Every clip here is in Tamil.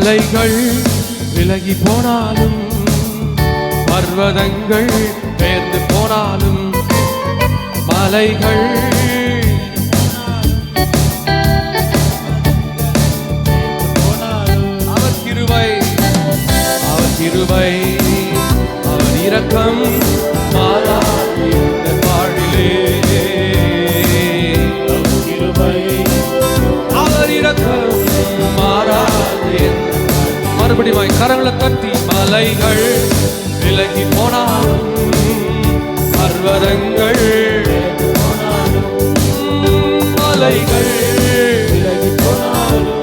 மலைகள் விலகி போனாலும் பர்வதங்கள் பெயர்ந்து போனாலும் மலைகள் அவர் கிருபை அவர் இரக்கம் மாறாது இந்த வாழ்விலே அவர் இரக்கம் மாறாது. மறுபடியும் கரங்களை தட்டி மலைகள் விலகி போனாலும் பர்வதங்கள் மலைகள் விலகி போனாலும்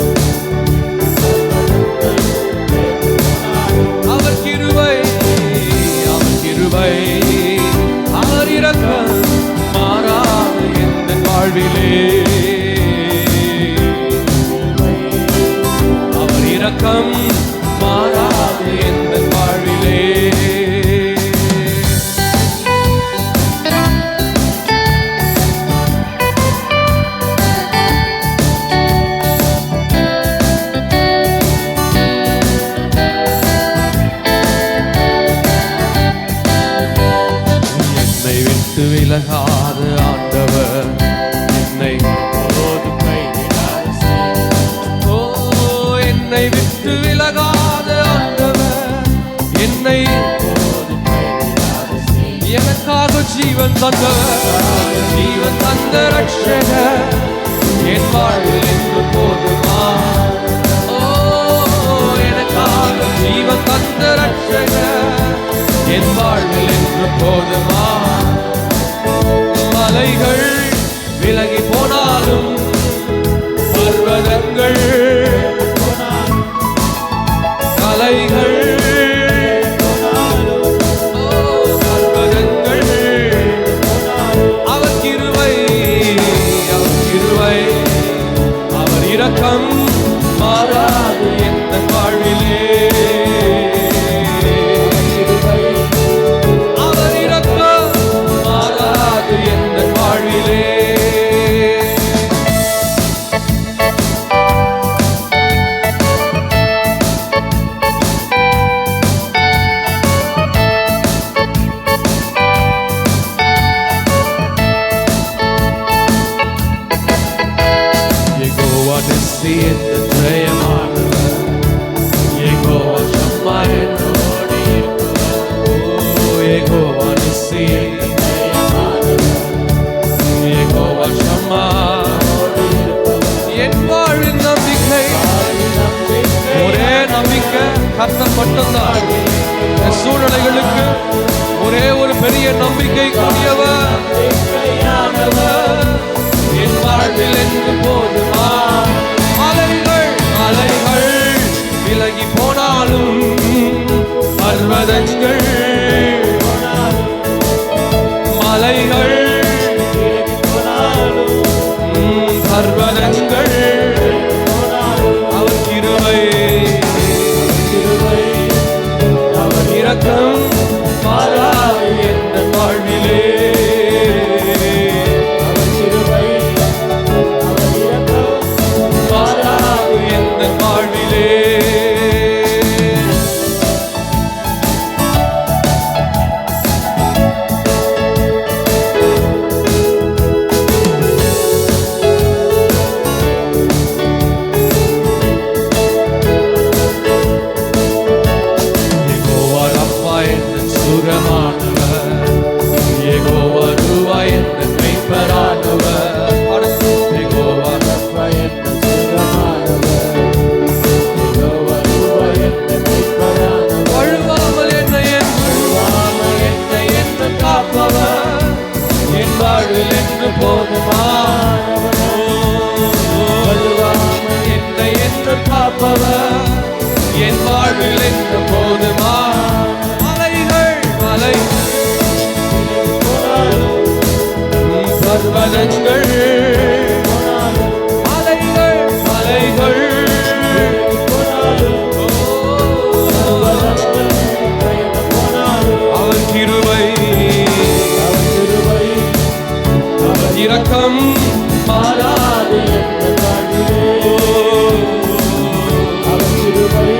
அவர் கிருபை அவர் இரக்கம் மாறாது எந்த வாழ்விலே அவர் இரக்கம் மாறாது எந்த வாழ்விலே. என்னை விட்டு விலகாத ஆண்டவர் என்னை என்னை விட்டு விலகாத ஆண்டவர் என்னை எனக்காக ஜீவன் தந்த ரட்சகர் என் வாழ்வில் என்று போதுமா. எனக்காக ஜீவன் தந்த ரட்சகர் என் வாழ்வில் என்று போதுமா. மலைகள் விலகி போனாலும் பர்வதங்கள் மலைகள் பர்வதங்கள் அவர் கிருபை அவர் இரக்கம் மாறாது எந்த வாழ்விலே அவர் இரக்கம் மாறாது எந்த வாழ்விலே. என்று ஜெயமானவர் யெகோவா ஷம்மா என்னோடு இருக்கிறார். யெகோவா நிஸ்ஸி என்று ஜெயமானவர் யெகோவா ஷம்மா என் வாழ்வின் நம்பிக்கை ஒரே நம்பிக்கை கர்த்தர் மட்டும்தான். சூழ்நிலைகளுக்கு ஒரே ஒரு பெரிய நம்பிக்கை கூடியவர் என் வாழ்வில் என்று போதுமா. மலைகள் விலகி போனாலும் பர்வதங்கள் மலைகள் பர்வதங்கள் அவர் கிருபை அவர் இரக்கம் மாறாது எந்த வாழ்விலே என் வாழ்வில் என்று போதுமா. மலைகள் பர்வதங்கள் மலைகள் அவர் கிருபை அவர் இரக்கம் மாறாது. அவர் கிருபை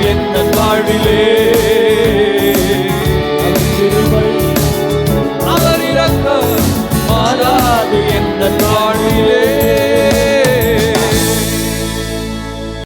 எந்த வாழ்விலே அவர் இரக்கம் மாறாது எந்த வாழ்விலே